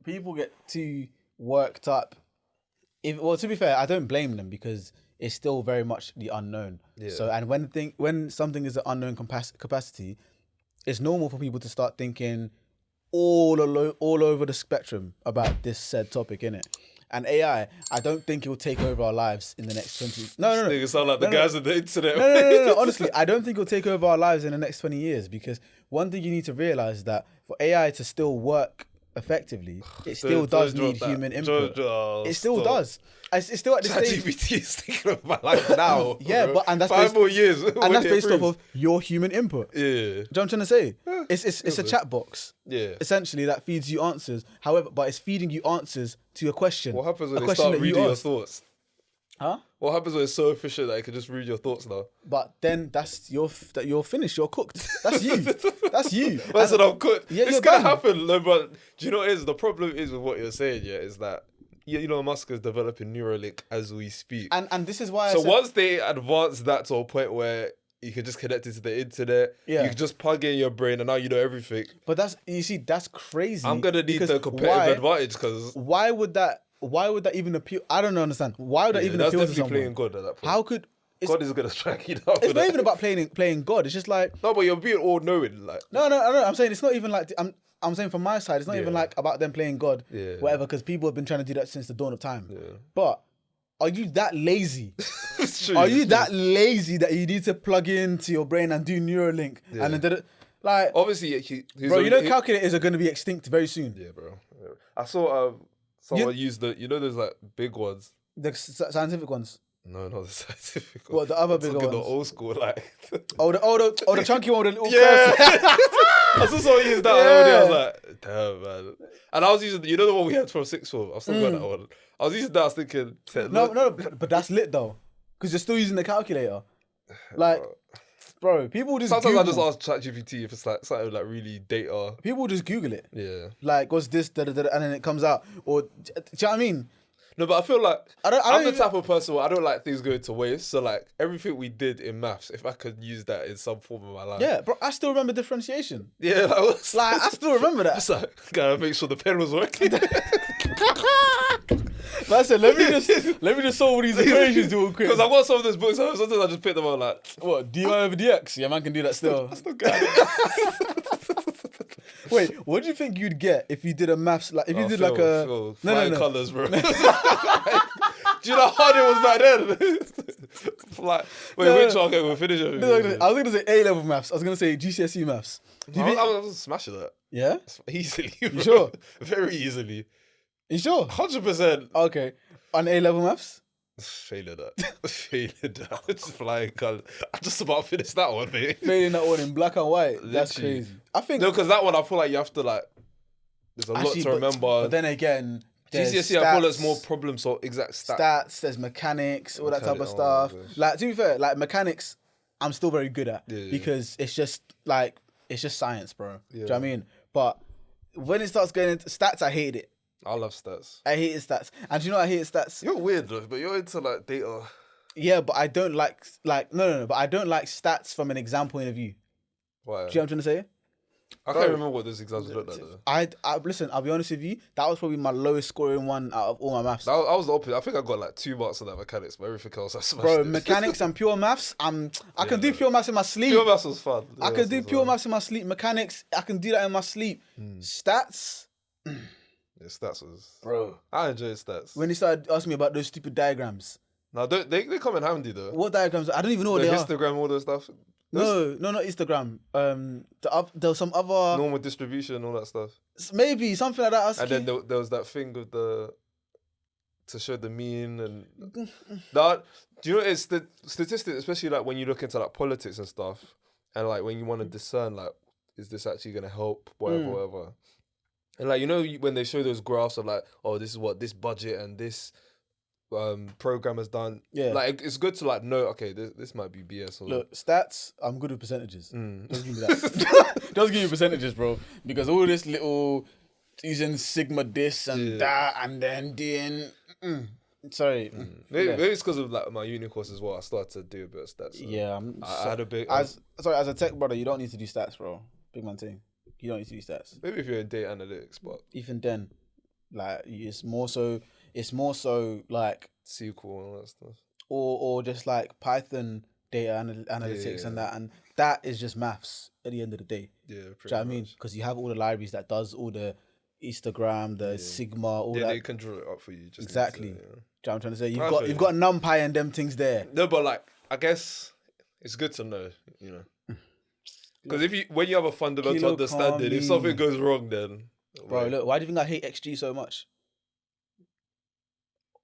people get too worked up. Well, to be fair, I don't blame them because it's still very much the unknown. Yeah. So, and when something is an unknown capacity, it's normal for people to start thinking all over the spectrum about this said topic, innit? And AI, I don't think it will take over our lives in the next 20... No. Niggas sound like the guys on the internet. No. Honestly, I don't think it will take over our lives in the next 20 years because one thing you need to realise is that for AI to still work effectively, it still does need human input. It still does. It's still at this stage. ChatGPT is taking over my life now. Yeah, bro. and that's 5 more years. And that's based off of your human input. Yeah. Do you know what I'm trying to say? It's a chat box. Yeah. Essentially, that feeds you answers. However, but it's feeding you answers to a question. What happens when they start reading your thoughts? Huh? What happens when it's so efficient that it can just read your thoughts now? But then you're finished. You're cooked. That's you. That's you. That's what I'm cooked. Yeah, it's gonna happen. No, but do you know what it is? The problem is with what you're saying. Yeah, is that Elon Musk is developing Neuralink as we speak. And this is why. So once they advance that to a point where you can just connect it to the internet, you can just plug in your brain, and now you know everything. But that's crazy. I'm gonna need the competitive advantage because why would that even appeal? I don't understand. Why would that even appeal to someone? Playing God at that point. How could God is gonna strike you down? It's not even about playing God. It's just like no, but you're being all knowing. Like no. I'm saying it's not even like I'm saying from my side, it's not even like about them playing God, whatever. Because people have been trying to do that since the dawn of time. Yeah. But are you that lazy? Are you that lazy that you need to plug into your brain and do Neuralink and then like obviously, bro, calculators are going to be extinct very soon. Yeah, bro. Yeah. I saw someone use there's like big ones, the scientific ones. No, not the scientific one. What, the other bigger ones? The old school, like the chunky one with the little I saw someone use that one. I was like, damn, man. And I was using, the one we had from sixth form. I've still got that one. I was using that. I was thinking, no, but that's lit though, because you're still using the calculator. Like, bro, people just sometimes Google. I just ask ChatGPT if it's like something like really data. People just Google it. Yeah. Like, what's this? And then it comes out. Or, do you know what I mean? No, but I feel like I'm the even... type of person where I don't like things going to waste. So like everything we did in maths, if I could use that in some form of my life. Yeah, bro, I still remember differentiation. Yeah, I still remember that. It's like, gotta make sure the pen was working. But I said, let me just solve these equations real quick. Because I've got some of those books, sometimes I just pick them up like, what, dy over dx? Yeah, man can do that still. I still got it. Wait, what do you think you'd get if you did a maths, like, if you did like a... No. Colours, bro. Do you know how hard it was back then? Like, which one? Okay, we'll finish it. I was going to say A-level maths. I was going to say GCSE maths. I was smashing that. Yeah? Easily. You sure? Very easily. You sure? 100%. Okay. On A-level maths? Failing that. Just flying colours. I just about finished that one, mate. Failing that one in black and white. That's crazy. I think... No, because that one, I feel like you have to like... There's a lot to remember. But then again... GCSE, I feel like it's more problems, so exact stats. There's mechanics, all that type of stuff. Like, to be fair, like mechanics, I'm still very good at because it's just science, bro. Do you know what I mean? But when it starts going into stats, I hate it. I love stats. I hated stats. And do you know I hated stats? You're weird though, but you're into like data. Yeah, but I don't like no, but I don't like stats from an exam point of view. Why? Do you know what I'm trying to say? I can't remember what those exams looked like though. I listen, I'll be honest with you, that was probably my lowest scoring one out of all my maths. I was the opposite. I think I got like 2 marks on that mechanics, but everything else I smashed. Bro, mechanics and pure maths, I can do pure maths in my sleep. Pure maths was fun. I can do pure maths in my sleep. Mechanics, I can do that in my sleep. Stats... Yeah, stats was... Bro. I enjoy stats. When they started asking me about those stupid diagrams. No, they come in handy though. What diagrams? I don't even know what they are. Histogram, all those stuff. No, not Instagram. There was some other... Normal distribution, all that stuff. Maybe, something like that. And then there was that thing with to show the mean and... that. Do you know it's the statistics, especially like when you look into like politics and stuff, and like when you want to discern like, is this actually going to help, whatever. And like, when they show those graphs of like, oh, this is what this budget and this program has done. Yeah. Like, it's good to like know, okay, this might be BS. Or look, stats, I'm good with percentages. Just give me that. Just give me percentages, bro. Because all this little using sigma this and that and then doing... Sorry. Maybe it's because of like my uni course as well. I started to do a bit of stats. So yeah. I had a bit... As a tech brother, you don't need to do stats, bro. Big man thing. You don't need to do stats. Maybe if you're in data analytics, but... Even then. Like it's more so like SQL and all that stuff. Or just like Python data analytics and that is just maths at the end of the day. Yeah, Do you know what I mean? Because you have all the libraries that does all the histogram, the sigma, all that. Yeah, they can draw it up for you. Just exactly. To, Do you know what I'm trying to say? You've got NumPy and them things there. No, but like I guess it's good to know, you know, because when you have a fundamental understanding, if something goes wrong, then bro, look, why do you think I hate XG so much?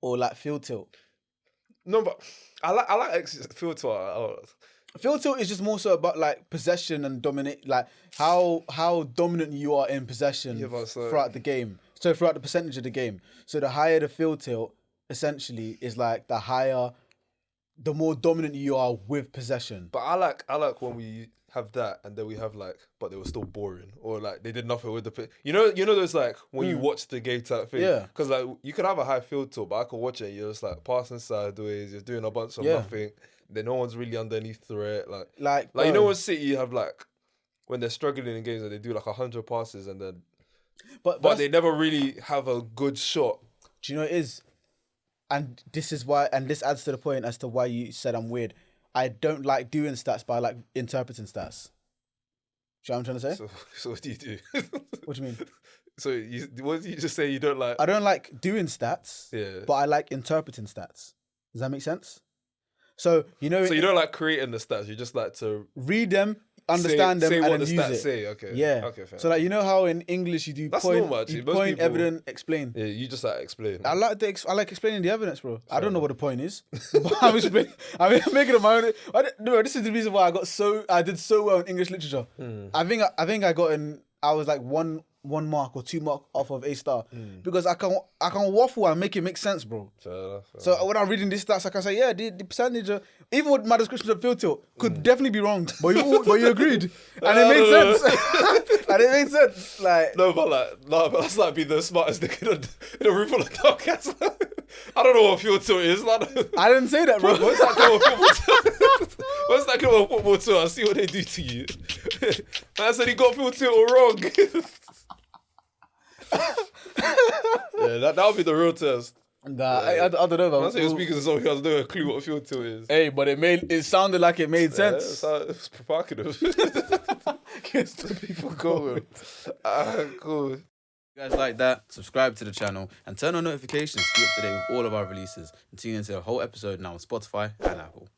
Or like field tilt? No, but I like field tilt. Field tilt is just more so about like possession and dominate, like how dominant you are in possession throughout the game. So throughout the percentage of the game. So the higher the field tilt, essentially, is like the more dominant you are with possession. But I like when we have that and then we have like, but they were still boring or like they did nothing with the you know there's like when you watch the game type thing. Yeah. Because like you could have a high field tilt, but I could watch it and you're just like passing sideways, you're doing a bunch of nothing. Then no one's really underneath threat. Like you know when City you have like when they're struggling in games and they do like 100 passes and then but they never really have a good shot. Do you know what it is? And this is why, and this adds to the point as to why you said I'm weird. I don't like doing stats, but I like interpreting stats. Do you know what I'm trying to say? So what do you do? What do you mean? So what did you just say you don't like? I don't like doing stats, but I like interpreting stats. Does that make sense? So, you know... So you don't like creating the stats, you just like to... read them, understand them, and then use it. Say what the stats say, okay. Yeah. Okay, fair. So like, you know how in English you do point, evidence, explain? Yeah, you just like explain. I like explaining the evidence, bro. I don't know what the point is. But I'm making it my own... this is the reason why I did so well in English literature. I think I was like one mark or 2 mark off of A* because I can waffle and make it make sense, bro. Fair enough. So when I'm reading these stats, I can say, yeah, the percentage of, even with my description of field tilt could definitely be wrong, but you agreed, and it made sense. And it made sense. Like but that's like being the smartest nigga in a room full of darkcats. I don't know what field tilt is. I didn't say that, bro. What's that kind of football tilt? What's that kind of football tilt? I'll see what they do to you. Man said he got field tilt wrong. Yeah, that would be the real test. Nah, I don't know. I'm saying you're speaking to someone who has no clue what field tilt is. Hey, but it sounded like it made sense. It's provocative. Gets the people going. Cool. If you guys like that, subscribe to the channel and turn on notifications to keep up to date with all of our releases and tune into the whole episode now on Spotify and Apple.